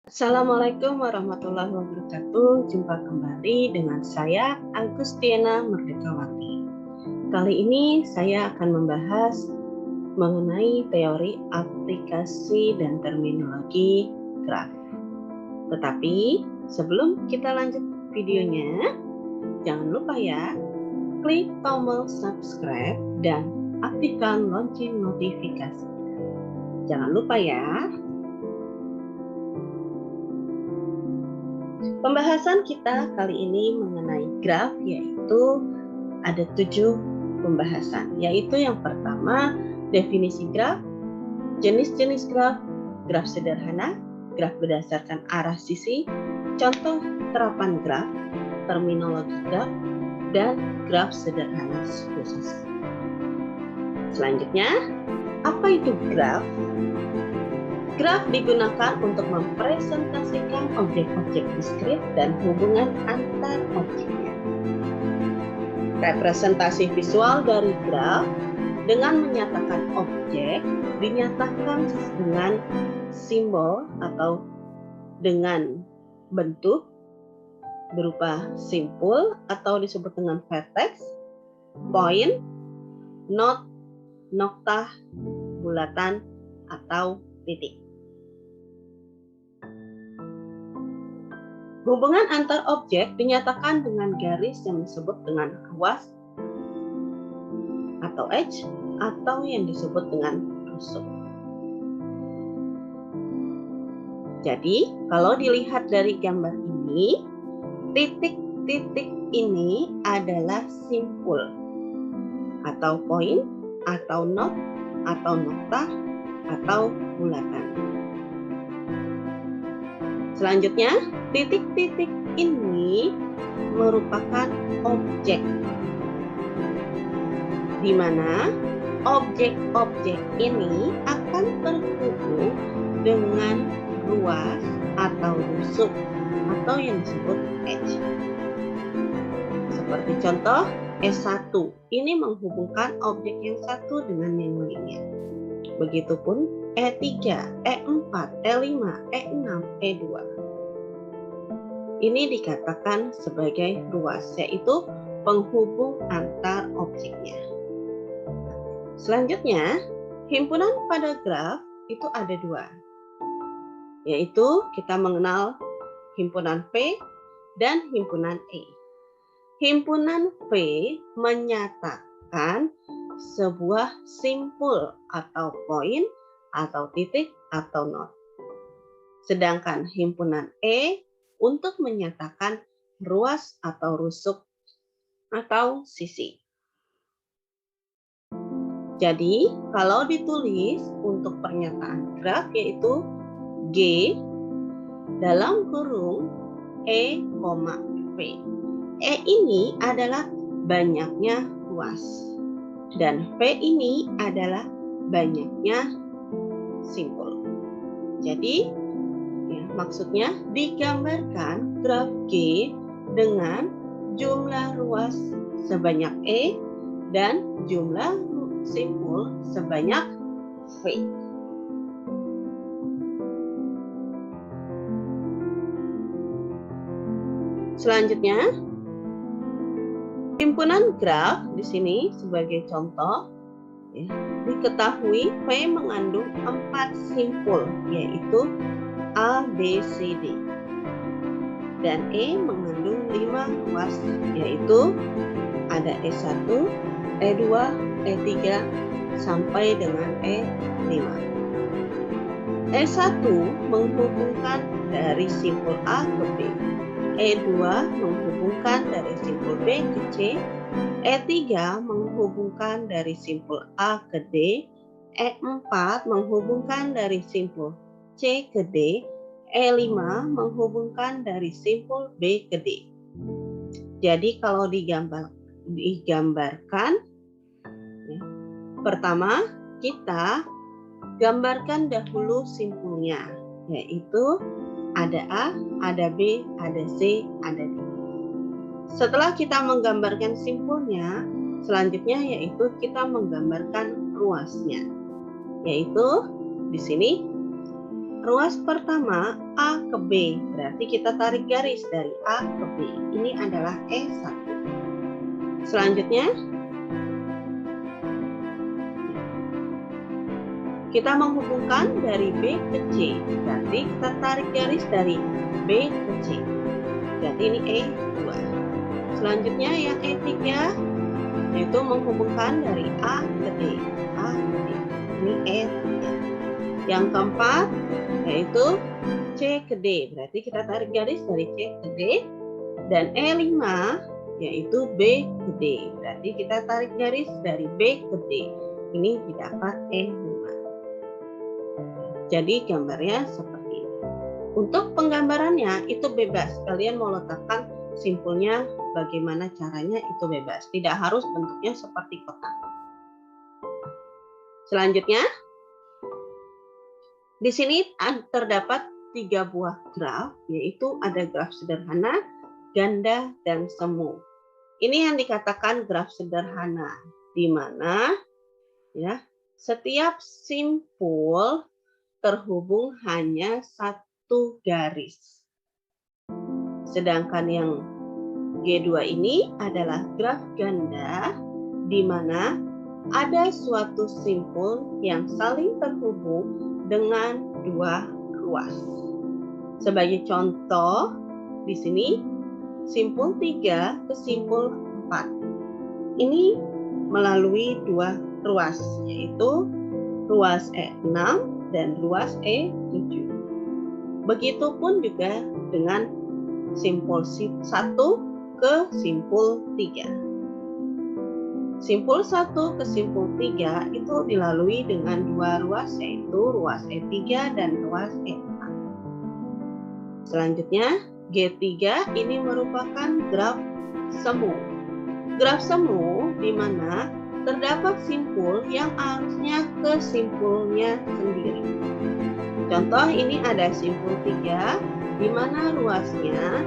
Assalamualaikum warahmatullahi wabarakatuh. Jumpa kembali dengan saya Agustiana Merdekawati. Kali ini saya akan membahas mengenai teori aplikasi dan terminologi graf. Tetapi sebelum kita lanjut videonya, jangan lupa ya, klik tombol subscribe dan aktifkan lonceng notifikasi. Jangan lupa ya. Pembahasan kita kali ini mengenai graf, yaitu ada 7 pembahasan, yaitu yang pertama definisi graf, jenis-jenis graf, graf sederhana, graf berdasarkan arah sisi, contoh terapan graf, terminologi graf, dan graf sederhana khusus. Selanjutnya, apa itu graf? Graf digunakan untuk mempresentasikan objek-objek diskrit dan hubungan antar objeknya. Representasi visual dari graf dengan menyatakan objek dinyatakan dengan simbol atau dengan bentuk berupa simpul atau disebut dengan vertex, poin, not, noktah, bulatan, atau titik. Hubungan antar objek dinyatakan dengan garis yang disebut dengan ruas atau edge atau yang disebut dengan rusuk. Jadi, kalau dilihat dari gambar ini, titik-titik ini adalah simpul atau poin atau not atau noktah atau bulatan. Selanjutnya, titik-titik ini merupakan objek, di mana objek-objek ini akan terhubung dengan ruas atau rusuk atau yang disebut edge. Seperti contoh, E1 ini menghubungkan objek yang satu dengan yang lainnya. Begitupun E3, E4, E5, E6, E2. Ini dikatakan sebagai ruas, yaitu penghubung antar objeknya. Selanjutnya, himpunan pada graf itu ada 2, yaitu kita mengenal himpunan V dan himpunan E. Himpunan V menyatakan sebuah simpul atau poin atau titik atau not. Sedangkan himpunan E untuk menyatakan ruas atau rusuk atau sisi. Jadi, kalau ditulis untuk pernyataan graf yaitu G dalam kurung E, V. E ini adalah banyaknya ruas dan V ini adalah banyaknya simpul. Jadi, maksudnya digambarkan graf G dengan jumlah ruas sebanyak E dan jumlah simpul sebanyak V. Selanjutnya, himpunan graf di sini sebagai contoh, diketahui V mengandung 4 simpul, yaitu A, B, C, D. Dan E mengandung 5 ruas, yaitu ada E1, E2, E3, sampai dengan E5. E1 menghubungkan dari simpul A ke B. E2 menghubungkan dari simpul B ke C. E3 menghubungkan dari simpul A ke D. E4 menghubungkan dari simpul C ke D, E5 menghubungkan dari simpul B ke D. Jadi kalau digambarkan, pertama kita gambarkan dahulu simpulnya, yaitu ada A, ada B, ada C, ada D. Setelah kita menggambarkan simpulnya, selanjutnya yaitu kita menggambarkan ruasnya, yaitu di sini ruas pertama A ke B, berarti kita tarik garis dari A ke B. Ini adalah E1. Selanjutnya, kita menghubungkan dari B ke C, berarti kita tarik garis dari B ke C. Jadi ini E2. Selanjutnya yang E3, yaitu menghubungkan dari A ke D. A ke D. Ini E3. Yang keempat, yaitu C ke D. Berarti kita tarik garis dari C ke D. Dan E5, yaitu B ke D. Berarti kita tarik garis dari B ke D. Ini didapat E5. Jadi gambarnya seperti ini. Untuk penggambarannya itu bebas. Kalian mau letakkan simpulnya bagaimana caranya itu bebas. Tidak harus bentuknya seperti kotak. Selanjutnya, di sini terdapat 3 buah graf, yaitu ada graf sederhana, ganda, dan semu. Ini yang dikatakan graf sederhana, di mana ya setiap simpul terhubung hanya satu garis. Sedangkan yang G2 ini adalah graf ganda, di mana ada suatu simpul yang saling terhubung dengan 2 ruas. Sebagai contoh, di sini simpul 3 ke simpul 4. Ini melalui 2 ruas, yaitu ruas E6 dan ruas E7. Begitupun juga dengan simpul 1 ke simpul 3. Simpul 1 ke simpul 3 itu dilalui dengan 2 ruas, yaitu ruas E3 dan ruas E4. Selanjutnya, G3 ini merupakan graf semu. Graf semu di mana terdapat simpul yang arusnya ke simpulnya sendiri. Contoh ini ada simpul 3 di mana ruasnya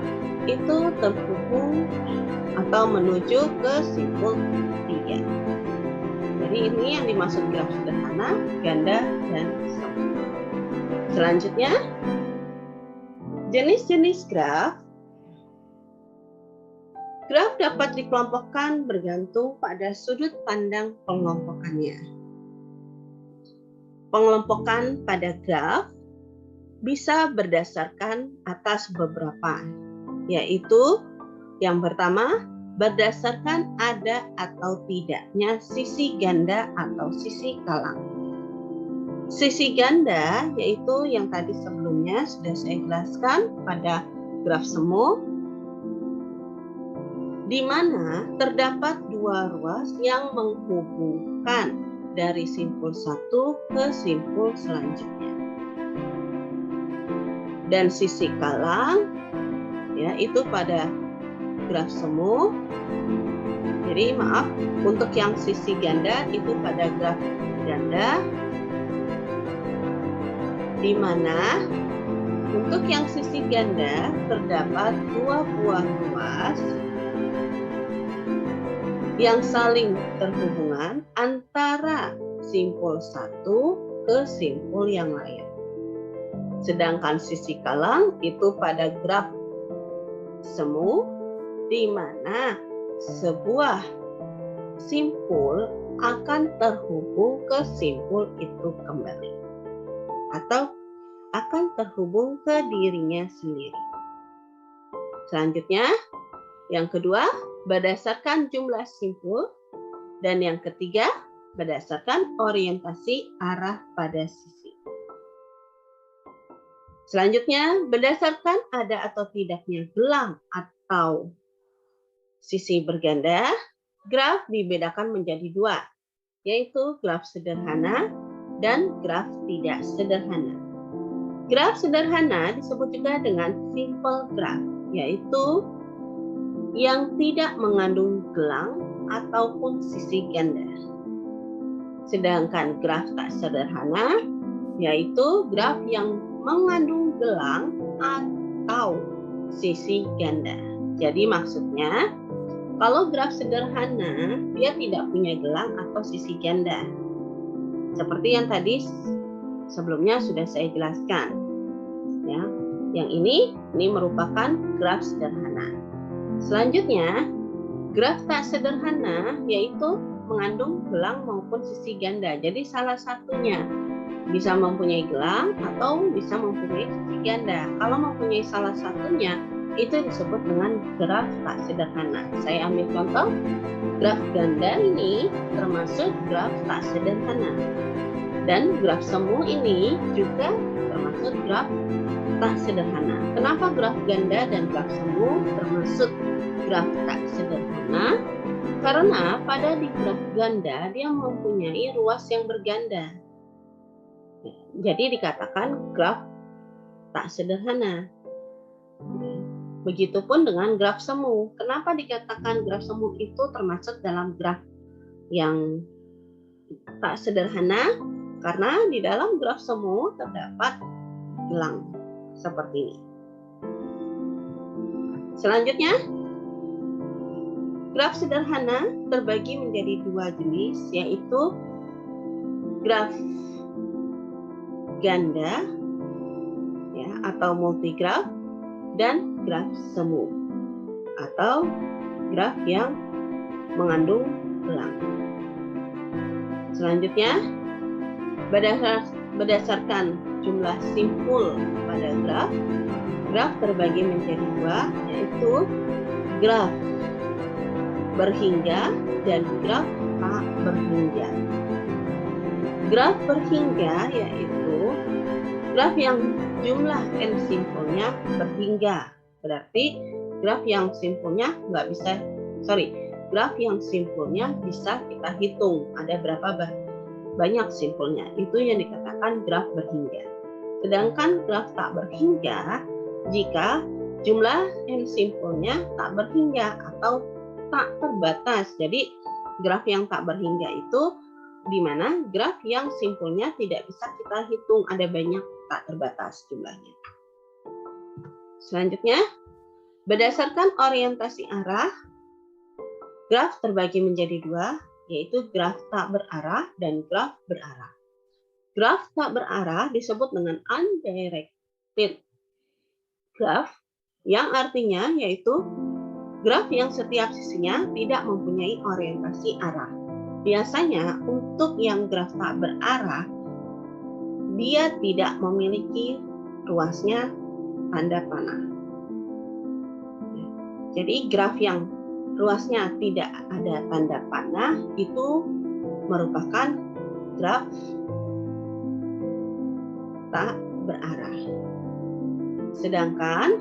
itu terhubung atau menuju ke simpul 3. Jadi ini yang dimaksud graf sederhana, ganda, dan semu. Selanjutnya, jenis-jenis graf. Graf dapat dikelompokkan bergantung pada sudut pandang pengelompokannya. Pengelompokan pada graf bisa berdasarkan atas beberapa, yaitu yang pertama, berdasarkan ada atau tidaknya sisi ganda atau sisi kalang. Sisi ganda yaitu yang tadi sebelumnya sudah saya jelaskan pada graf semu, di mana terdapat 2 ruas yang menghubungkan dari simpul 1 ke simpul selanjutnya. Dan sisi kalang ya itu pada graf semu. Jadi maaf, untuk yang sisi ganda itu pada graf ganda, di mana untuk yang sisi ganda terdapat 2 buah ruas yang saling terhubungan antara simpul 1 ke simpul yang lain. Sedangkan sisi kalang itu pada graf semu, di mana sebuah simpul akan terhubung ke simpul itu kembali atau akan terhubung ke dirinya sendiri. Selanjutnya, yang kedua, berdasarkan jumlah simpul, dan yang ketiga, berdasarkan orientasi arah pada sisi. Selanjutnya, berdasarkan ada atau tidaknya gelang atau sisi berganda, graf dibedakan menjadi 2, yaitu graf sederhana dan graf tidak sederhana. Graf sederhana disebut juga dengan simple graph, yaitu yang tidak mengandung gelang ataupun sisi ganda. Sedangkan graf tak sederhana yaitu graf yang mengandung gelang atau sisi ganda. Jadi maksudnya kalau graf sederhana dia tidak punya gelang atau sisi ganda. Seperti yang tadi sebelumnya sudah saya jelaskan. Ya, yang ini merupakan graf sederhana. Selanjutnya, graf tak sederhana yaitu mengandung gelang maupun sisi ganda. Jadi salah satunya bisa mempunyai gelang atau bisa mempunyai sisi ganda. Kalau mempunyai salah satunya, itu disebut dengan graf tak sederhana. Saya ambil contoh, graf ganda ini termasuk graf tak sederhana. Dan graf semu ini juga termasuk graf tak sederhana. Kenapa graf ganda dan graf semu termasuk graf tak sederhana? Karena pada di graf ganda dia mempunyai ruas yang berganda. Jadi dikatakan graf tak sederhana. Begitupun dengan graf semu. Kenapa dikatakan graf semu itu termasuk dalam graf yang tak sederhana? Karena di dalam graf semu terdapat gelang seperti ini. Selanjutnya, graf sederhana terbagi menjadi dua jenis, yaitu graf ganda ya, atau multigraf, dan graf semu atau graf yang mengandung gelang. Selanjutnya, berdasarkan jumlah simpul pada graf terbagi menjadi dua, yaitu graf berhingga dan graf tak berhingga. Graf berhingga yaitu graf yang jumlah n simpulnya berhingga. Berarti graf yang simpulnya graf yang simpulnya bisa kita hitung ada berapa banyak simpulnya. Itu yang dikatakan graf berhingga. Sedangkan graf tak berhingga jika jumlah n simpulnya tak berhingga atau tak terbatas. Jadi graf yang tak berhingga itu di mana graf yang simpulnya tidak bisa kita hitung, ada banyak tak terbatas jumlahnya. Selanjutnya, berdasarkan orientasi arah, graf terbagi menjadi dua, yaitu graf tak berarah dan graf berarah. Graf tak berarah disebut dengan undirected graf, yang artinya yaitu graf yang setiap sisinya tidak mempunyai orientasi arah. Biasanya untuk yang graf tak berarah, dia tidak memiliki ruasnya tanda panah. Jadi graf yang ruasnya tidak ada tanda panah itu merupakan graf tak berarah. Sedangkan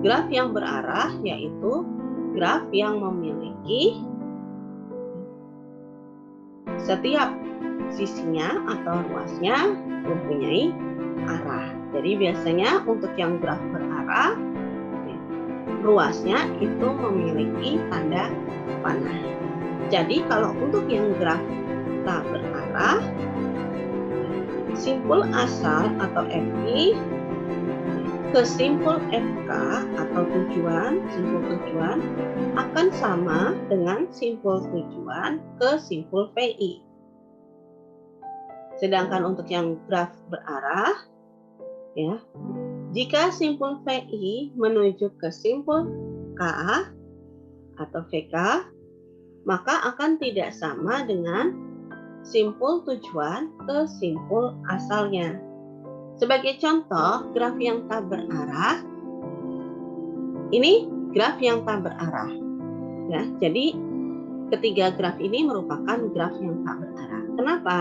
graf yang berarah yaitu graf yang memiliki setiap sisinya atau ruasnya mempunyai arah. Jadi biasanya untuk yang graf berarah, ruasnya itu memiliki tanda panah. Jadi kalau untuk yang graf tak berarah, simpul asal atau FI ke simpul FK atau simpul tujuan akan sama dengan simpul tujuan ke simpul VI. Sedangkan untuk yang graf berarah, jika simpul VI menuju ke simpul KA atau VK, maka akan tidak sama dengan simpul tujuan ke simpul asalnya. Sebagai contoh, graf yang tak berarah, ini graf yang tak berarah. Ya, jadi ketiga graf ini merupakan graf yang tak berarah. Kenapa?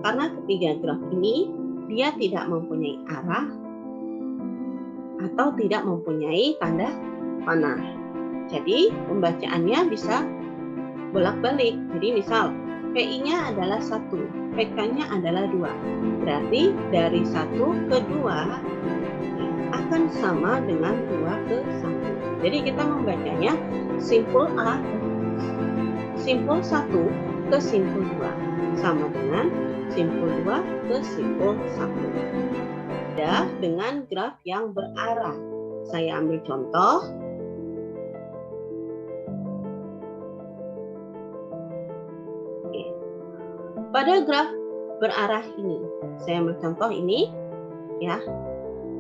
Karena ketiga graf ini dia tidak mempunyai arah atau tidak mempunyai tanda panah. Jadi pembacaannya bisa bolak-balik. Jadi misal PI-nya adalah 1, PK-nya adalah 2. Berarti dari 1 ke 2 akan sama dengan 2 ke 1. Jadi kita membacanya simpul A, simpul 1 ke simpul 2 sama dengan simpul 2 ke simpul 1. Beda dengan graf yang berarah. Saya ambil contoh. pada graf berarah ini, saya ambil contoh ini, ya.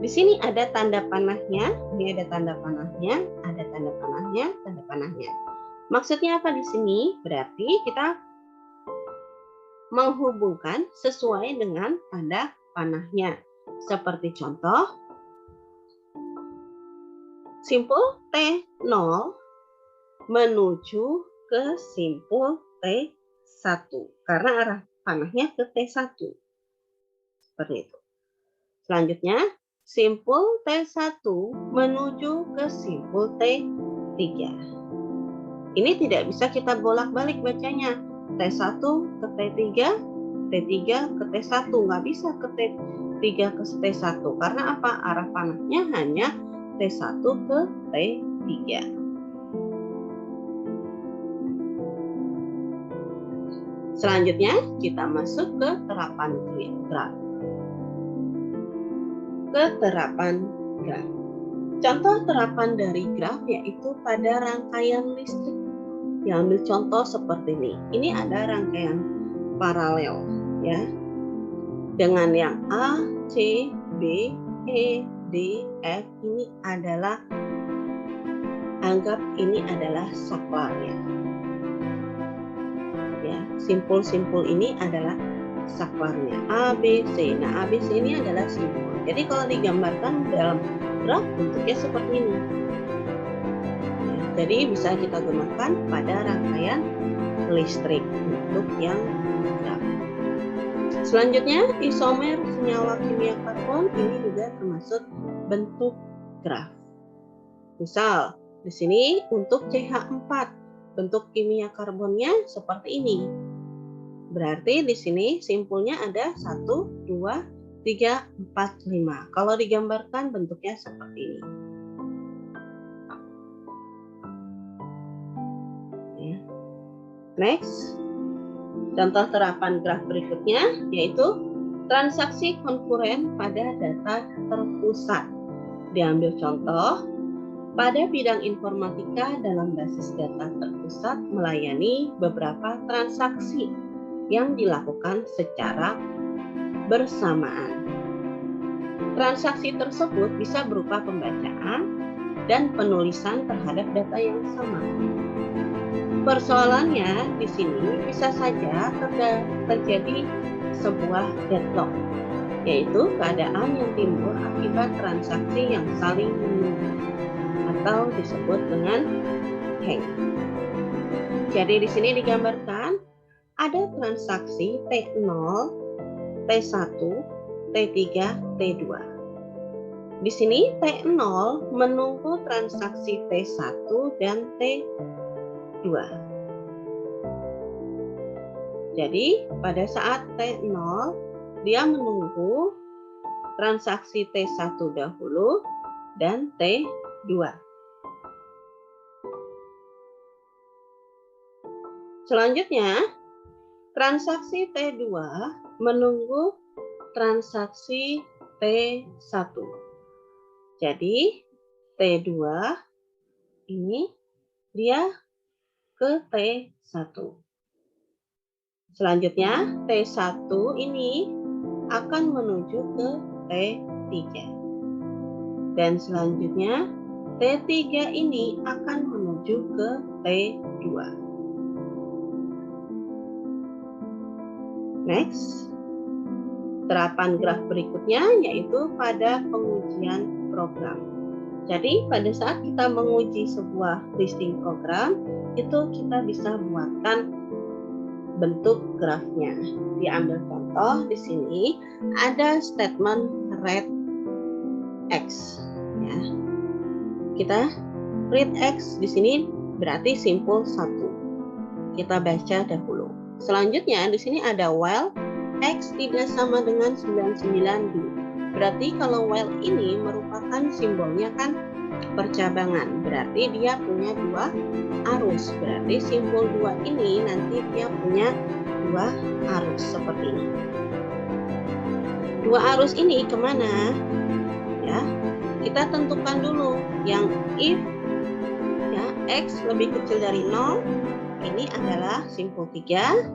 Di sini ada tanda panahnya, ini ada tanda panahnya, ada tanda panahnya, tanda panahnya. Maksudnya apa di sini? Berarti kita menghubungkan sesuai dengan tanda panahnya. Seperti contoh, simpul T0 menuju ke simpul T1 karena arah panahnya ke T1. Seperti itu. Selanjutnya, simpul T1 menuju ke simpul T3. Ini tidak bisa kita bolak-balik bacanya. T1 ke T3, T3 ke T1. Nggak bisa ke T3 ke T1. Karena apa? Arah panahnya hanya T1 ke T3. Selanjutnya, kita masuk ke terapan graf. Keterapan graf. Contoh terapan dari graf yaitu pada rangkaian listrik. Ambil contoh seperti ini. Ini ada rangkaian paralel, ya, dengan yang A, C, B, E, D, F. Ini adalah, anggap ini adalah saklarnya. Ya, simpul-simpul ini adalah saklarnya A, B, C. Nah, A, B, C ini adalah simpul. Jadi kalau digambarkan dalam graf bentuknya seperti ini. Jadi bisa kita gunakan pada rangkaian listrik untuk yang graf. Selanjutnya, isomer senyawa kimia karbon ini juga termasuk bentuk graf. Misal di sini untuk CH4 bentuk kimia karbonnya seperti ini. Berarti di sini simpulnya ada 1, 2, 3, 4, 5. Kalau digambarkan bentuknya seperti ini. Next, contoh terapan graf berikutnya yaitu transaksi konkuren pada data terpusat. Diambil contoh, pada bidang informatika dalam basis data terpusat melayani beberapa transaksi yang dilakukan secara bersamaan. Transaksi tersebut bisa berupa pembacaan dan penulisan terhadap data yang sama. Persoalannya di sini bisa saja terjadi sebuah deadlock, yaitu keadaan yang timbul akibat transaksi yang saling menunggu atau disebut dengan hang. Jadi di sini digambarkan ada transaksi T0, T1, T3, T2. Di sini T0 menunggu transaksi T1 dan T2. Jadi pada saat T0 dia menunggu transaksi T1 dahulu dan T2. Selanjutnya transaksi T2 menunggu transaksi T1. Jadi T2 ini dia ke T1. Selanjutnya T1 ini akan menuju ke T3. Dan selanjutnya T3 ini akan menuju ke T2. Next, terapan graf berikutnya yaitu pada pengujian program. Jadi pada saat kita menguji sebuah listing program, itu kita bisa buatkan bentuk grafnya. Diambil contoh di sini ada statement read X. Ya. Kita read X di sini berarti simpul 1. Kita baca dahulu. Selanjutnya di sini ada while X tidak sama dengan 99D. Berarti kalau while ini merupakan simbolnya kan percabangan. Berarti dia punya 2 arus. Berarti simbol 2 ini nanti dia punya 2 arus seperti ini. 2 arus ini kemana? Ya, kita tentukan dulu yang if ya, X lebih kecil dari 0. Ini adalah simpul 3,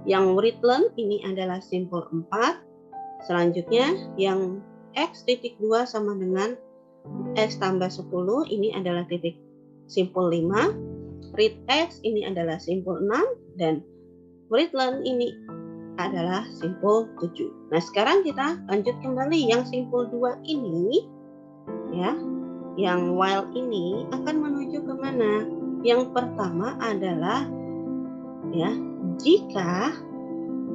Yang Wheatland ini adalah simpul 4. Selanjutnya yang X titik 2 sama dengan X tambah 10, ini adalah titik simpul 5. Read X ini adalah simpul 6 dan Wheatland ini adalah simpul 7. Nah, sekarang kita lanjut kembali yang simpul 2 ini ya. Yang while ini akan menuju ke mana? Yang pertama adalah ya, jika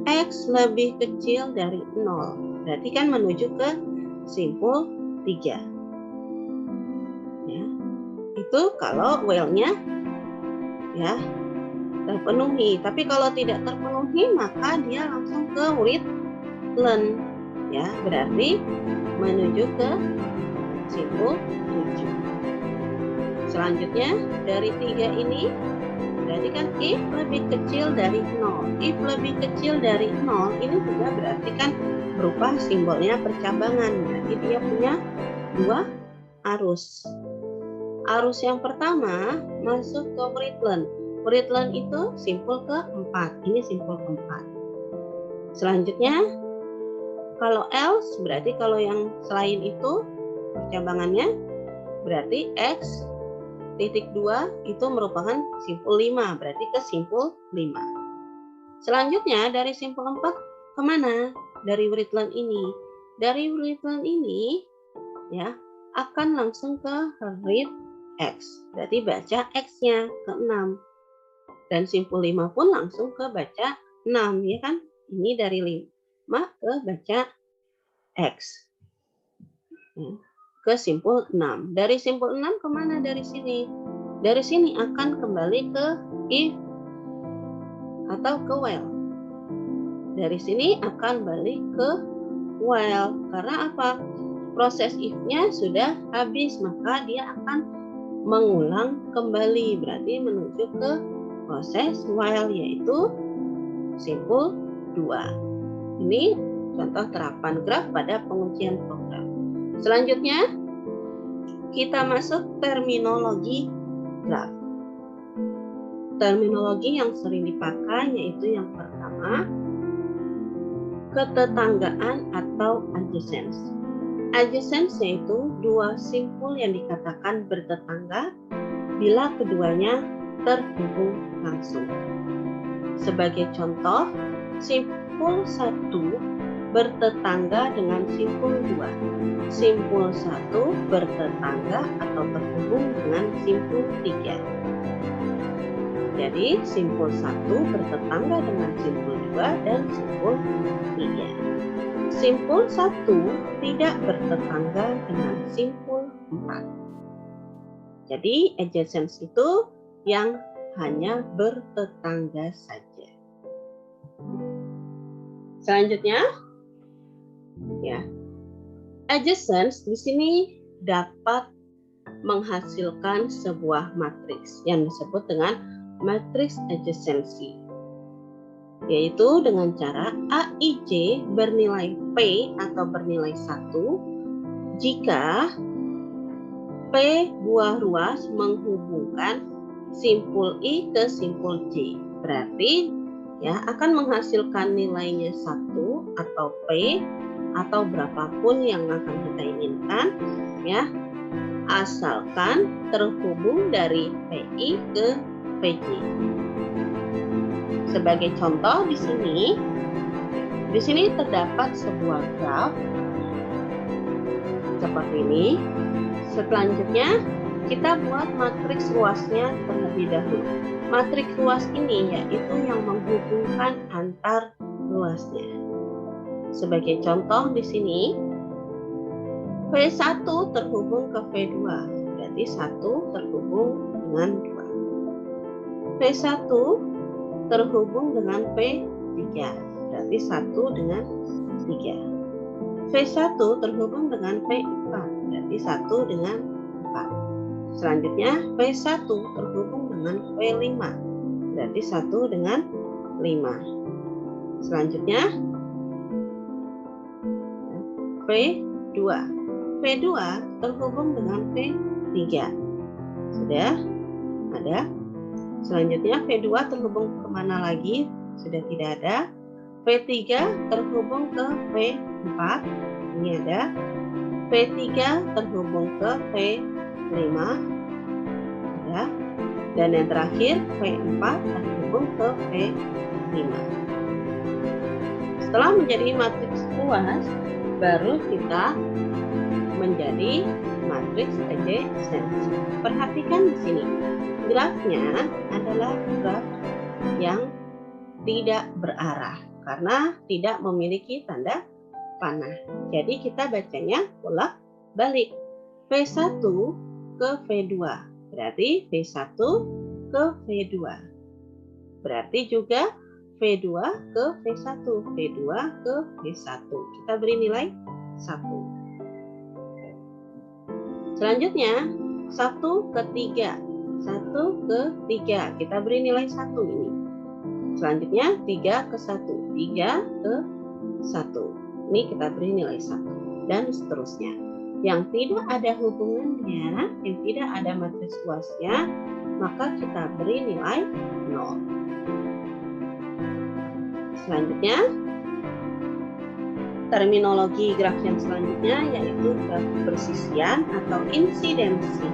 X lebih kecil dari 0, berarti kan menuju ke simpul 3. Ya, itu kalau while-nya ya terpenuhi. Tapi kalau tidak terpenuhi, maka dia langsung ke Wheatland. Ya, berarti menuju ke simpul 7. Selanjutnya dari 3 ini berarti kan if lebih kecil dari 0. If lebih kecil dari 0 ini juga berarti kan berupa simbolnya percabangan. Berarti dia punya 2 arus. Arus yang pertama masuk ke Wheatland. Wheatland itu simpul ke-4. Ini simpul ke-4. Selanjutnya kalau else berarti kalau yang selain itu percabangannya berarti X titik 2 itu merupakan simpul 5, berarti ke simpul 5. Selanjutnya dari simpul 4 kemana? Dari Wheatland ini. Dari Wheatland ini ya akan langsung ke read X, berarti baca X-nya ke 6. Dan simpul 5 pun langsung ke baca 6, ya kan? Ini dari 5 ke baca X. Ke simpul 6. Dari simpul 6 kemana dari sini? Dari sini akan kembali ke if atau ke while. Dari sini akan balik ke while. Karena apa? Proses if-nya sudah habis, maka dia akan mengulang kembali. Berarti menuju ke proses while, yaitu simpul 2. Ini contoh terapan graf pada pengujian program. Selanjutnya, kita masuk terminologi graf. Terminologi yang sering dipakai yaitu yang pertama, ketetanggaan atau adjacence. Adjacence yaitu dua simpul yang dikatakan bertetangga bila keduanya terhubung langsung. Sebagai contoh, simpul 1 bertetangga dengan simpul 2. Simpul 1 bertetangga atau terhubung dengan simpul 3. Jadi simpul 1 bertetangga dengan simpul 2 dan simpul 3. Simpul 1 tidak bertetangga dengan simpul 4. Jadi adjacence itu yang hanya bertetangga saja. Selanjutnya, ya, adjacence di sini dapat menghasilkan sebuah matriks yang disebut dengan matriks adjacency, yaitu dengan cara AIJ bernilai P atau bernilai 1 jika P buah ruas menghubungkan simpul I ke simpul J. Berarti ya akan menghasilkan nilainya 1 atau P atau berapapun yang akan kita inginkan ya, asalkan terhubung dari PI ke PJ. Sebagai contoh di sini terdapat sebuah graf seperti ini. Selanjutnya kita buat matriks ruasnya terlebih dahulu. Matriks ruas ini yaitu yang menghubungkan antar ruasnya. Sebagai contoh di sini, V1 terhubung ke V2, berarti 1 terhubung dengan 2. V1 terhubung dengan V3, berarti 1 dengan 3. V1 terhubung dengan V4, berarti 1 dengan 4. Selanjutnya V1 terhubung dengan V5, berarti 1 dengan 5. Selanjutnya V2. V2 terhubung dengan V3. Sudah ada. Selanjutnya V2 terhubung kemana lagi? sudah tidak ada. V3 terhubung ke V4, ini ada. V3 terhubung ke V5, ada. Dan yang terakhir V4 terhubung ke V5. Setelah menjadi matriks luas, baru kita menjadi matriks adjacency. Perhatikan di sini, grafnya adalah graf yang tidak berarah karena tidak memiliki tanda panah. Jadi kita bacanya bolak-balik. V1 ke V2, berarti V1 ke V2. Berarti juga V2 ke V1, V2 ke V1. Kita beri nilai 1. Selanjutnya 1 ke 3, 1 ke 3, kita beri nilai 1 ini. Selanjutnya 3 ke 1, 3 ke 1, ini kita beri nilai 1, dan seterusnya. Yang tidak ada hubungannya, yang tidak ada matriks luasnya, maka kita beri nilai 0. Selanjutnya, terminologi graf yang selanjutnya yaitu graf persisian atau insidensi.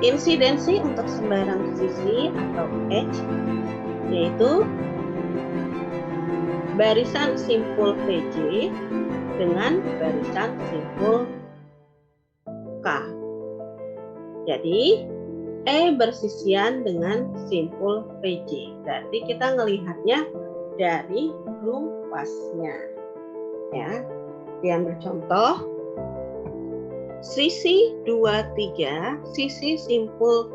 Insidensi untuk sembarang sisi atau edge yaitu barisan simpul VJ dengan barisan simpul K. Jadi E bersisian dengan simpul VJ. Berarti kita melihatnya dari ruasnya. Ya, diambil contoh. Sisi 23, sisi simpul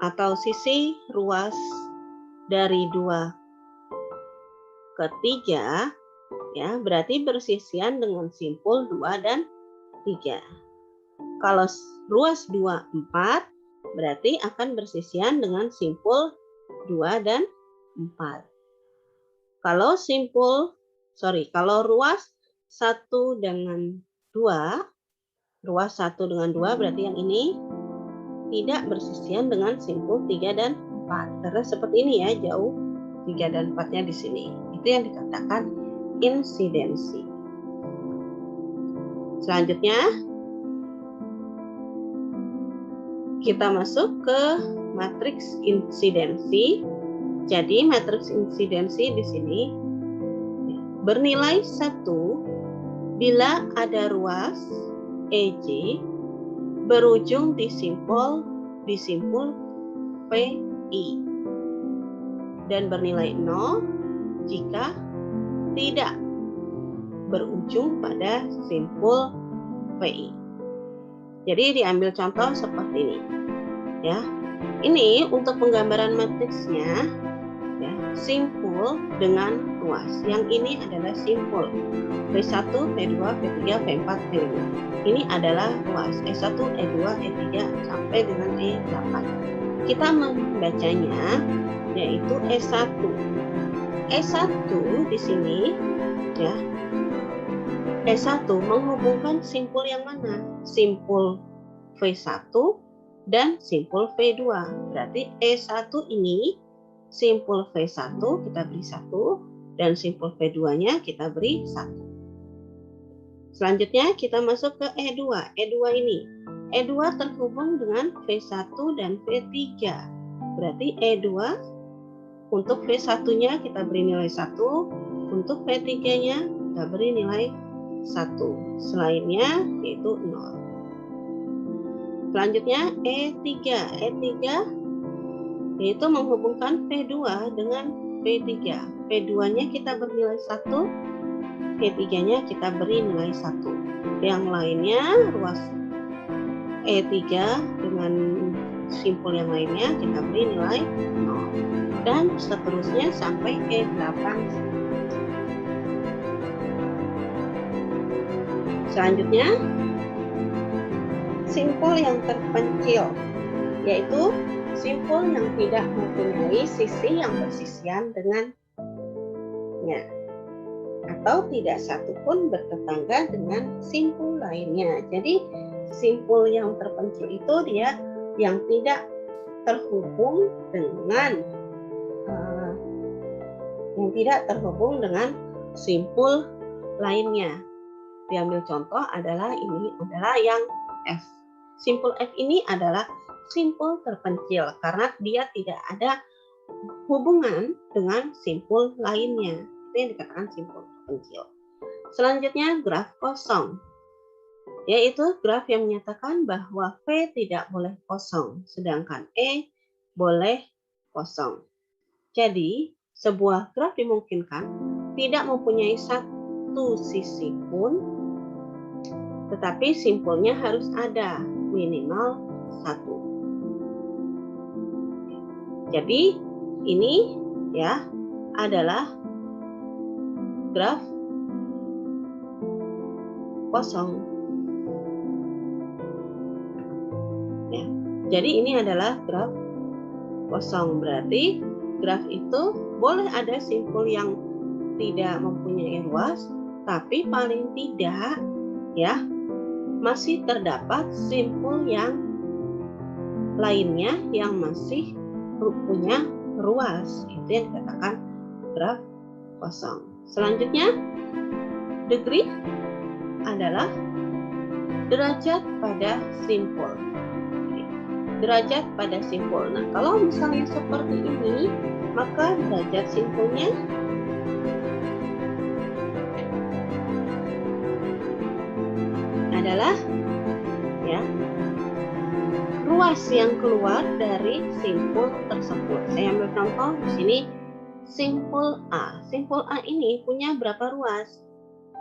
atau sisi ruas dari 2 ke 3, ya, berarti bersisian dengan simpul 2 dan 3. Kalau ruas 2, 4, berarti akan bersisian dengan simpul 2 dan 4. Kalau ruas 1 dengan 2, ruas 1 dengan 2 berarti yang ini tidak bersisian dengan simpul 3 dan 4. Karena seperti ini ya, jauh 3 dan 4-nya di sini. Itu yang dikatakan insidensi. Selanjutnya kita masuk ke matriks insidensi. Jadi matriks insidensi di sini bernilai 1 bila ada ruas EJ berujung di simpul VI dan bernilai 0 jika tidak berujung pada simpul VI. Jadi diambil contoh seperti ini. Ya. Ini untuk penggambaran matriksnya ya, simpul dengan ruas. Yang ini adalah simpul V1, V2, V3, V4, V5. Ini adalah ruas E1, E2, E3 sampai dengan E8. Kita membacanya yaitu E1. E1 di sini ya. E1 menghubungkan simpul yang mana? Simpul V1 dan simpul V2. Berarti E1 ini simpul V1 kita beri 1 dan simpul V2-nya kita beri 1. Selanjutnya kita masuk ke E2. E2 ini. E2 terhubung dengan V1 dan V3. Berarti E2 untuk V1-nya kita beri nilai 1, untuk V3-nya kita beri nilai 1. Selainnya yaitu 0. Selanjutnya E3. E3 yaitu menghubungkan V2 dengan V3. V2-nya kita bernilai 1, V3-nya kita beri nilai 1. Yang lainnya ruas E3 dengan simpul yang lainnya kita beri nilai 0. Dan seterusnya sampai E8. Selanjutnya simpul yang terpencil, yaitu simpul yang tidak mempunyai sisi yang bersisian dengannya atau tidak satupun bertetangga dengan simpul lainnya. Jadi simpul yang terpencil itu dia yang tidak terhubung dengan eh, yang tidak terhubung dengan simpul lainnya. Diambil contoh adalah ini adalah yang F. Simpul F ini adalah simpul terpencil karena dia tidak ada hubungan dengan simpul lainnya. Itu yang dikatakan simpul terpencil. Selanjutnya graf kosong, yaitu graf yang menyatakan bahwa V tidak boleh kosong, sedangkan E boleh kosong. Jadi, sebuah graf dimungkinkan tidak mempunyai satu sisi pun, tetapi simpulnya harus ada minimal satu. Jadi, ini ya adalah graf kosong. Ya. Jadi ini adalah graf kosong, berarti graf itu boleh ada simpul yang tidak mempunyai ruas, tapi paling tidak ya masih terdapat simpul yang lainnya yang masih punya ruas. Itu yang dikatakan graf kosong. Selanjutnya, degree adalah derajat pada simpul. Derajat pada simpul. Nah, kalau misalnya seperti ini, maka derajat simpulnya adalah ya ruas yang keluar dari simpul tersebut. Saya ambil contoh di sini simpul A. Simpul A ini punya berapa ruas?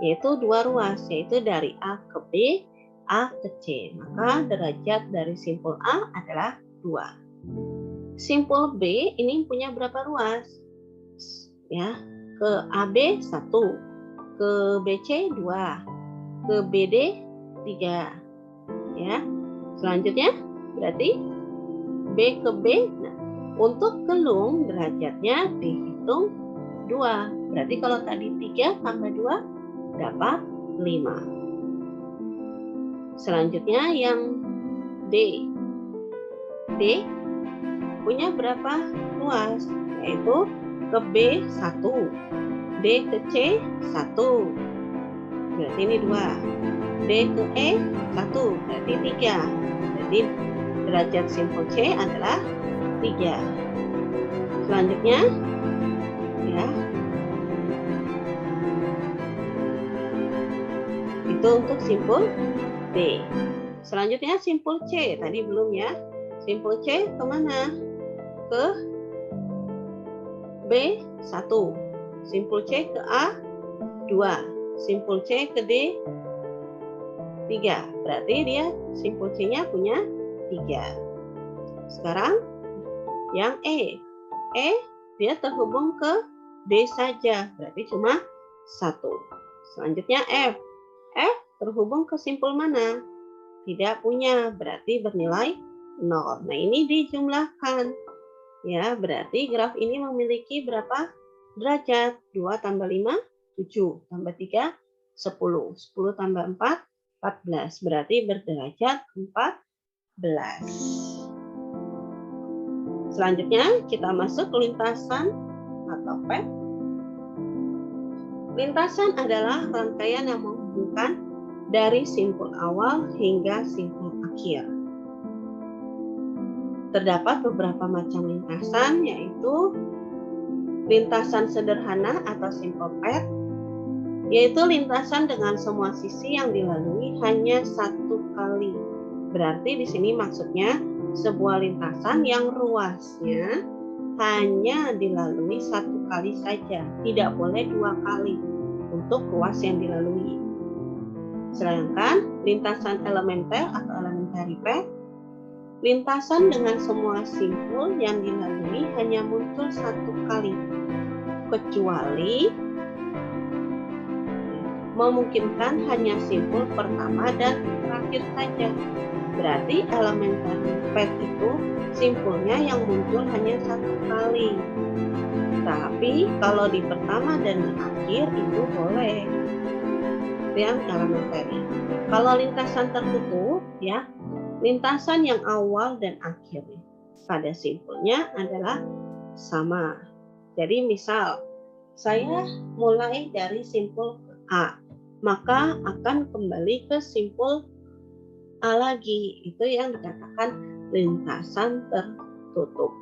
Yaitu 2 ruas, yaitu dari A ke B, A ke C. Maka derajat dari simpul A adalah 2. Simpul B ini punya berapa ruas? Ya, ke AB 1, ke BC 2, ke BD 3. Ya. Selanjutnya berarti B ke B. Nah, untuk gelung derajatnya dihitung 2. Berarti kalau tadi 3 tambah 2 dapat 5. Selanjutnya yang D. D punya berapa ruas? Yaitu ke B 1, D ke C 1, berarti ini 2. D ke E 1, berarti 3. Jadi derajat simpul C adalah 3. Selanjutnya ya itu untuk simpul D. Selanjutnya simpul C, tadi belum ya. Simpul C kemana? Ke B 1. Simpul C ke A 2. Simpul C ke D 3. Berarti dia simpul C-nya punya 3. Sekarang yang E. E dia terhubung ke D saja, berarti cuma 1. Selanjutnya F. F terhubung ke simpul mana? Tidak punya, berarti bernilai 0. Nah, ini dijumlahkan. Ya, berarti graf ini memiliki berapa derajat? 2 tambah 5, 7. Tambah 3, 10. 10 tambah 4, 14. Berarti berderajat 14. Selanjutnya, kita masuk ke lintasan atau pet. Lintasan adalah rangkaian yang menghubungkan dari simpul awal hingga simpul akhir. Terdapat beberapa macam lintasan, yaitu lintasan sederhana atau simple path, yaitu lintasan dengan semua sisi yang dilalui hanya satu kali. Berarti di sini maksudnya sebuah lintasan yang ruasnya hanya dilalui satu kali saja, tidak boleh 2 kali untuk ruas yang dilalui. Sedangkan lintasan elementer atau elementary path, lintasan dengan semua simpul yang dilalui hanya muncul satu kali, kecuali memungkinkan hanya simpul pertama dan terakhir saja. Berarti elementary path itu simpulnya yang muncul hanya satu kali. Tapi kalau di pertama dan di akhir itu boleh. Yang elementary. Kalau lintasan tertutup ya, lintasan yang awal dan akhir pada simpulnya adalah sama. Jadi misal saya mulai dari simpul A, maka akan kembali ke simpul A lagi. Itu yang dikatakan lintasan tertutup.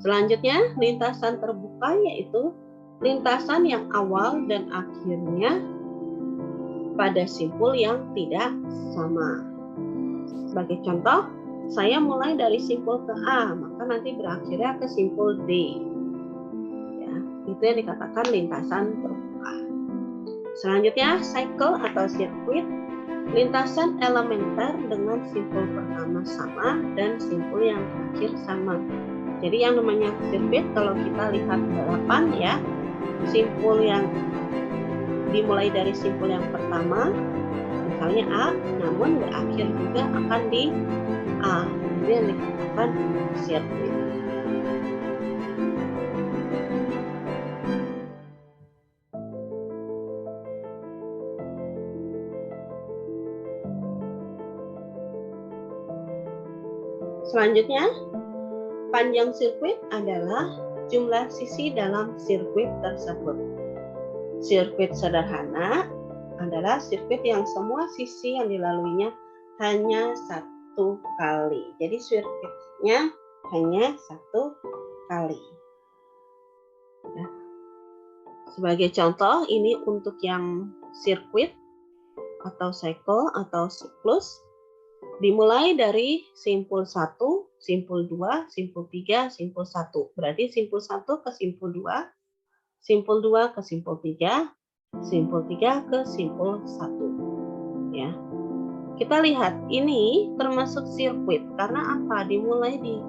Selanjutnya, lintasan terbuka yaitu lintasan yang awal dan akhirnya pada simpul yang tidak sama. Sebagai contoh, saya mulai dari simpul ke A, maka nanti berakhirnya ke simpul D. Ya, itu yang dikatakan lintasan terbuka. Selanjutnya, cycle atau sirkuit, lintasan elementer dengan simpul pertama sama dan simpul yang terakhir sama. Jadi yang namanya sirkuit, kalau kita lihat balapan ya, simpul yang dimulai dari simpul yang pertama, misalnya A, namun berakhir juga akan di A. Itu yang dikatakan sirkuit. Selanjutnya, panjang sirkuit adalah jumlah sisi dalam sirkuit tersebut. Sirkuit sederhana adalah sirkuit yang semua sisi yang dilaluinya hanya satu kali. Jadi sirkuitnya hanya satu kali. Ya. Sebagai contoh, ini untuk yang sirkuit atau cycle atau siklus, dimulai dari simpul 1, simpul 2, simpul 3, simpul 1. Berarti simpul 1 ke simpul 2, simpul 2 ke simpul 3, simpul 3 ke simpul 1. Ya. Kita lihat ini termasuk sirkuit karena apa? Dimulai di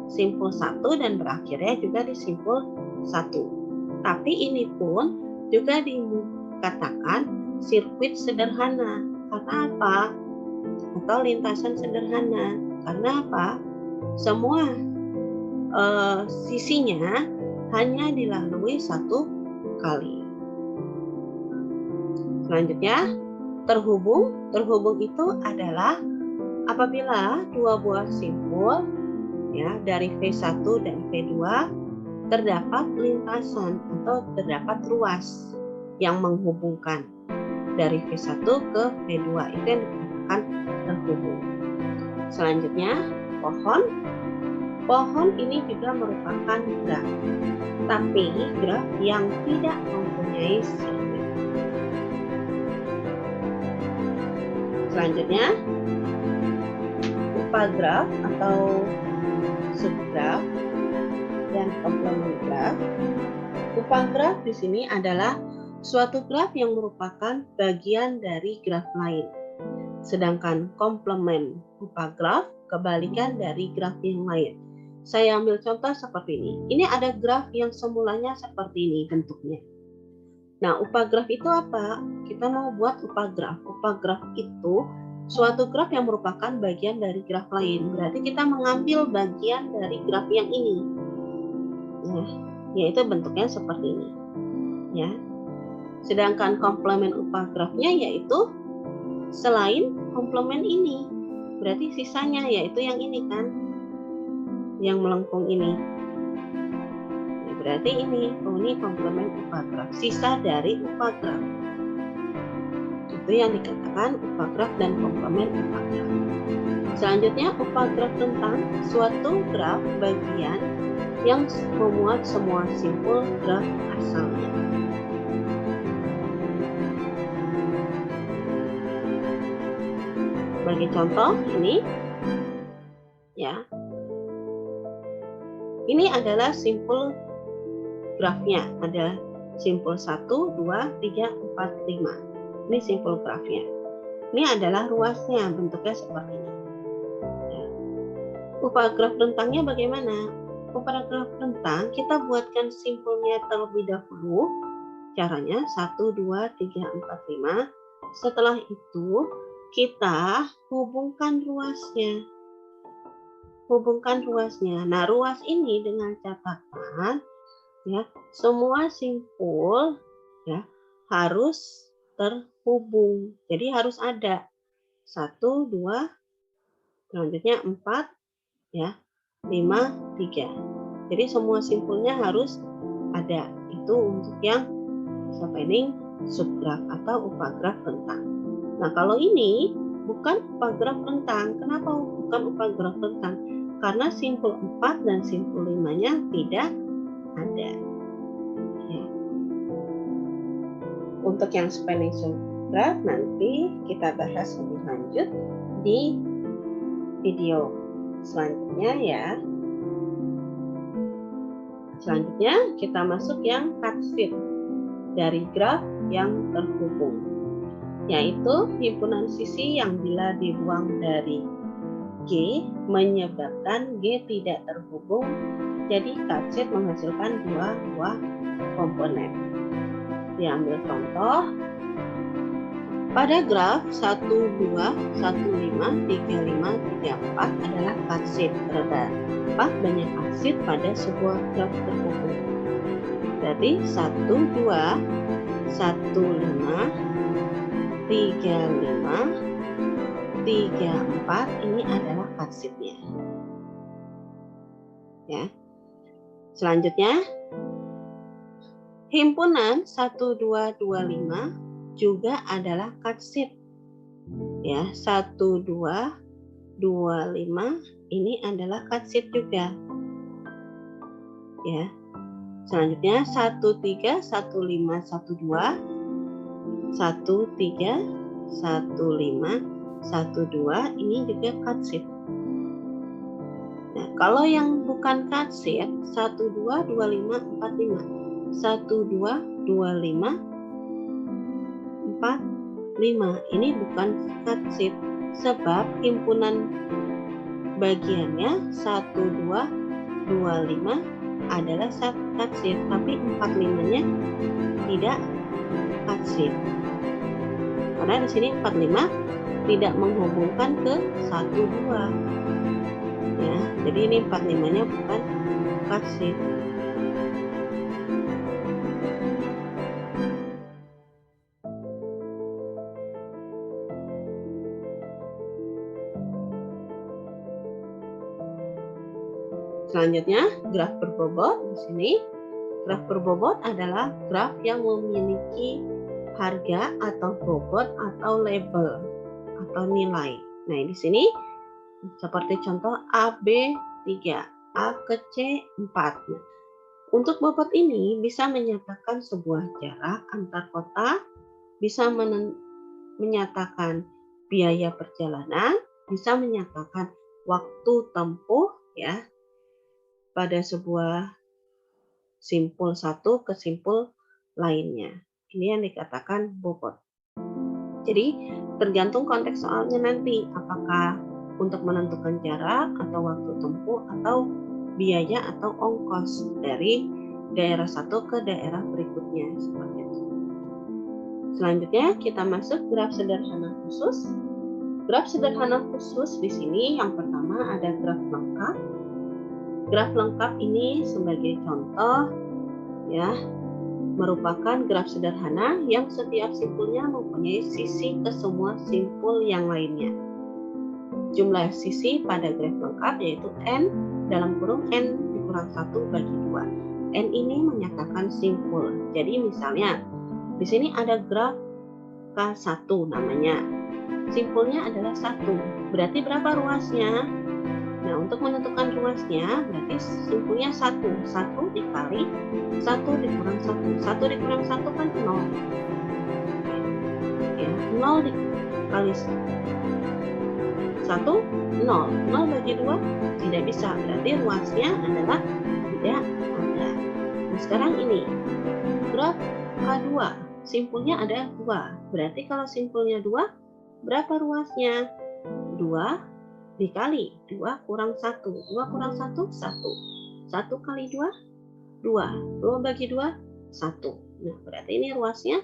simpul 1 dan berakhirnya juga di simpul 1. Tapi ini pun juga dikatakan sirkuit sederhana. Karena apa? Atau lintasan sederhana. Karena apa? Semua sisinya hanya dilalui satu kali. Selanjutnya, terhubung. Terhubung itu adalah apabila dua buah simpul ya dari V1 dan V2 terdapat lintasan atau terdapat ruas yang menghubungkan dari V1 ke V2. Itu yang dikatakan terhubung. Selanjutnya, pohon. Pohon ini juga merupakan graf, tapi graf yang tidak mempunyai sirkuit. Selanjutnya, upagraf atau subgraf dan komplement graf. Upagraf di sini adalah suatu graf yang merupakan bagian dari graf lain. Sedangkan komplement upagraf kebalikan dari graf yang lain. Saya ambil contoh seperti ini. Ini ada graf yang semulanya seperti ini bentuknya. Nah, upagraf itu apa? Kita mau buat upagraf. Upagraf itu suatu graf yang merupakan bagian dari graf lain. Berarti kita mengambil bagian dari graf yang ini. Nah, yaitu bentuknya seperti ini. Ya. Sedangkan komplement upagrafnya yaitu selain komplement ini. Berarti sisanya yaitu yang ini kan. Yang melengkung ini. Nah, berarti ini komplement upagraf. Sisa dari upagraf. Itu yang dikatakan upagraf dan komplement upagraf. Selanjutnya, upagraf tentang suatu graf bagian yang memuat semua simpul graf asalnya. Sebagai contoh ini ya. Ini adalah simpul grafnya. Ada simpul 1, 2, 3, 4, 5. Ini simpul grafnya. Ini adalah ruasnya, bentuknya seperti ini. Ya. Upagraf rentangnya bagaimana? Upagraf rentang kita buatkan simpulnya terlebih dahulu. Caranya 1, 2, 3, 4, 5. Setelah itu kita hubungkan ruasnya. Nah, ruas ini dengan catatan ya, semua simpul ya harus terhubung. Jadi harus ada 1, 2, selanjutnya 4 ya, 5, 3. Jadi semua simpulnya harus ada. Itu untuk yang spanning subgraf atau upagraf rentang. Nah, kalau ini bukan upagraf rentang. Kenapa bukan upagraf rentang? Karena simpul 4 dan simpul 5-nya tidak ada. Ya. Untuk yang spanning subgraf nanti kita bahas lebih lanjut di video selanjutnya ya. Selanjutnya kita masuk yang cutsheet dari graf yang terhubung, yaitu himpunan sisi yang bila dibuang dari G menyebabkan G tidak terhubung, jadi cutsheet menghasilkan dua buah komponen. Diambil contoh pada graf 1, 2, 1, 5, 3, 5, 3, 4 adalah cutsheet. Terdapat banyak cutsheet pada sebuah graf terhubung. Berarti 1, 2, 1, 5, 3, 5, 3, 4 ini adalah cutsheet-nya. Ya. Selanjutnya himpunan 1, 2, 2, 5 juga adalah cutsheet. Ya, 1, 2, 2, 5 ini adalah cutsheet juga. Ya. Selanjutnya 1, 3, 1, 5, 1, 2, 1, 3, 1, 5, 1, 2 ini juga cutsheet. Nah, kalau yang bukan cutsheet 1, 2, 2, 5, 4, 5. 1, 2, 2, 5, 4, 5 ini bukan cutsheet sebab himpunan bagiannya 1, 2, 2, 5 adalah cutsheet, tapi 4, 5-nya tidak cutsheet. Karena di sini 4, 5 tidak menghubungkan ke 1, 2. Ya, jadi ini 4, 5-nya bukan cutsheet. Selanjutnya, graf berbobot. Di sini, graf berbobot adalah graf yang memiliki harga atau bobot atau label atau nilai. Nah, di sini seperti contoh A, B, 3, A ke C, 4. Nah, untuk bobot ini bisa menyatakan sebuah jarak antar kota, bisa menyatakan biaya perjalanan, bisa menyatakan waktu tempuh ya pada sebuah simpul satu ke simpul lainnya. Ini yang dikatakan bobot. Jadi tergantung konteks soalnya nanti, apakah untuk menentukan jarak atau waktu tempuh atau biaya atau ongkos dari daerah satu ke daerah berikutnya seperti itu. Selanjutnya kita masuk graf sederhana khusus. Graf sederhana khusus di sini yang pertama ada graf lengkap. Graf lengkap ini sebagai contoh ya merupakan graf sederhana yang setiap simpulnya mempunyai sisi ke semua simpul yang lainnya. Jumlah sisi pada graf lengkap yaitu N dalam kurung N dikurang 1 bagi 2. N ini menyatakan simpul. Jadi misalnya di sini ada graf K1 namanya. Simpulnya adalah 1. Berarti berapa ruasnya? Nah, untuk menentukan ruasnya berarti simpulnya 1. 1 dikali 1 dikurang 1. 1 dikurang 1 kan 0. Ya, 0 dikali 1, 0. 0 bagi 2 tidak bisa. Berarti ruasnya adalah tidak ada. Nah, sekarang ini graf K2. Simpulnya ada 2. Berarti kalau simpulnya 2, berapa ruasnya? 2 dikali 2 kurang 1. 2 kurang 1, 1. 1 kali 2, 2. 2 bagi 2, 1. Nah, berarti ini ruasnya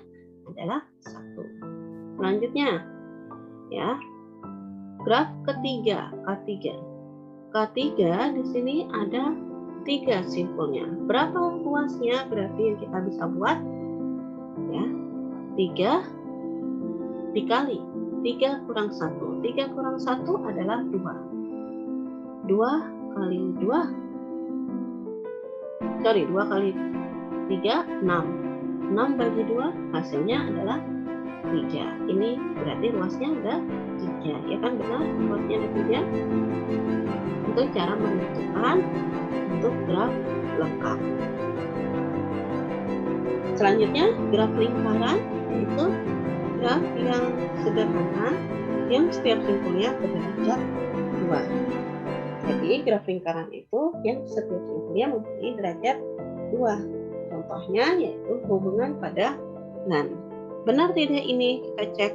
adalah 1. Selanjutnya, ya, graf ketiga, K3. K3 di sini ada 3 simpulnya. Berapa ruasnya? Berarti yang kita bisa buat, ya, 3 dikali 3 kurang 1. 3 kurang 1 adalah 2. 2 kali 2. Sorry, 2 kali 3, 6. 6 bagi 2 hasilnya adalah 3. Ini berarti luasnya ada 3. Ya kan, benar? Luasnya ada 3. Itu cara menentukan untuk graf lengkap. Selanjutnya, graf lingkaran, yaitu graf yang sederhana yang setiap simpulnya berderajat 2. Jadi graf lingkaran itu yang setiap simpulnya mempunyai derajat 2. Contohnya yaitu hubungan pada nan. Benar tidak ini? Kita cek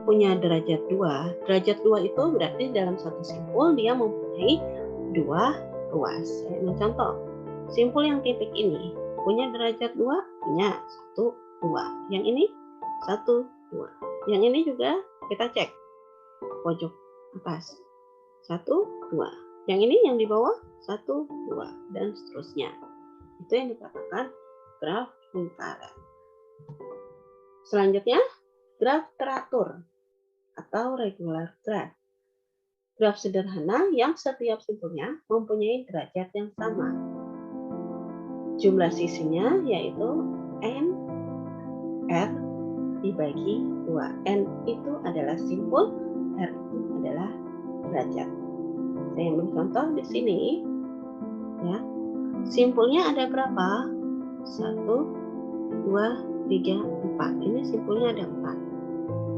punya derajat 2. Derajat 2 itu berarti dalam satu simpul dia mempunyai 2 ruas. Saya mencontoh. Simpul yang titik ini punya derajat 2, punya 1, 2. Yang ini 1, 2. Yang ini juga kita cek pojok atas 1, 2. Yang ini yang di bawah 1, 2 dan seterusnya. Itu yang dikatakan graf lingkaran. Selanjutnya, graf teratur atau regular graph. Graf sederhana yang setiap simpulnya mempunyai derajat yang sama. Jumlah sisinya yaitu N R dibagi 2. N itu adalah simpul, R itu adalah derajat. Saya ambil contoh di sini. Ya. Simpulnya ada berapa? 1, 2, 3, 4. Ini simpulnya ada 4.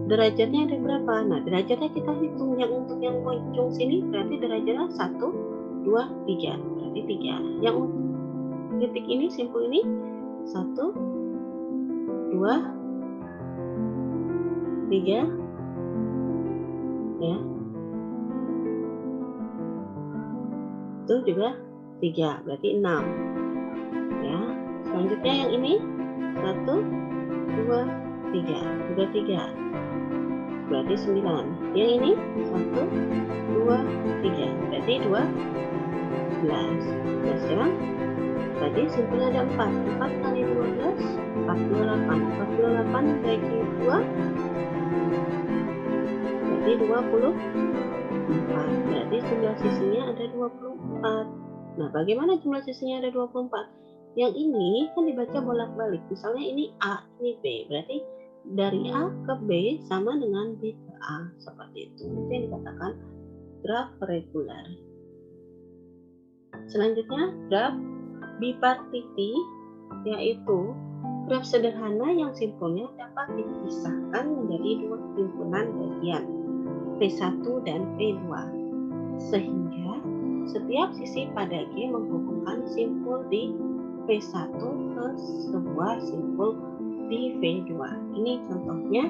Derajatnya ada berapa? Nah, derajatnya kita hitung. Yang untuk yang ujung sini berarti derajatnya 1, 2, 3. Berarti 3. Yang titik ini, simpul ini 1, 2, 3. Ya. Itu juga 3. Berarti 6. Ya. Selanjutnya yang ini 1, 2, 3. Juga 3. Berarti 9. Yang ini 1, 2, 3. Berarti 12. Ya. Berarti simpulnya ada 4. 4 kali 12, 48. 48 bagi 2, berarti 24. Berarti jumlah sisinya ada 24. Nah, bagaimana jumlah sisinya ada 24? Yang ini kan dibaca bolak-balik. Misalnya ini A, ini B. Berarti dari A ke B sama dengan B ke A. Seperti itu. Itu yang dikatakan graf regular. Selanjutnya, graf bipartiti, yaitu graf sederhana yang simpulnya dapat dipisahkan menjadi dua himpunan bagian, P1 dan P2, sehingga setiap sisi pada G menghubungkan simpul di P1 ke sebuah simpul di P2. Ini contohnya,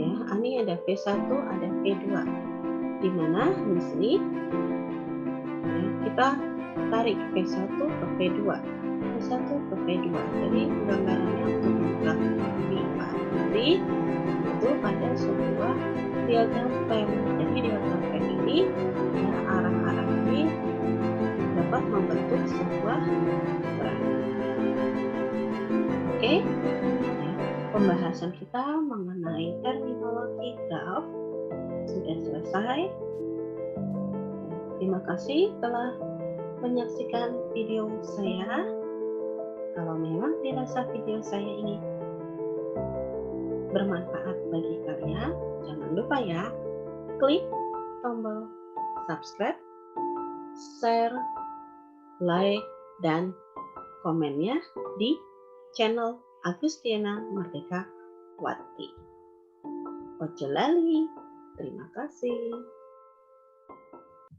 ya, ini ada P1, ada P2, di mana di sini ya, kita tarik P1 ke P2, P1 ke P2. Jadi gambarannya untuk graf bipartiti itu pada sebuah diagram pen. Jadi diagram pen ini ya, arah-arah ini dapat membentuk sebuah graf. Oke, pembahasan kita mengenai terminologi graf sudah selesai. Terima kasih telah menyaksikan video saya. Kalau memang dirasa video saya ini bermanfaat bagi kalian, jangan lupa ya, klik tombol subscribe, share, like, dan komennya di channel Agustiana Merdeka Wati. Ojo lali, terima kasih.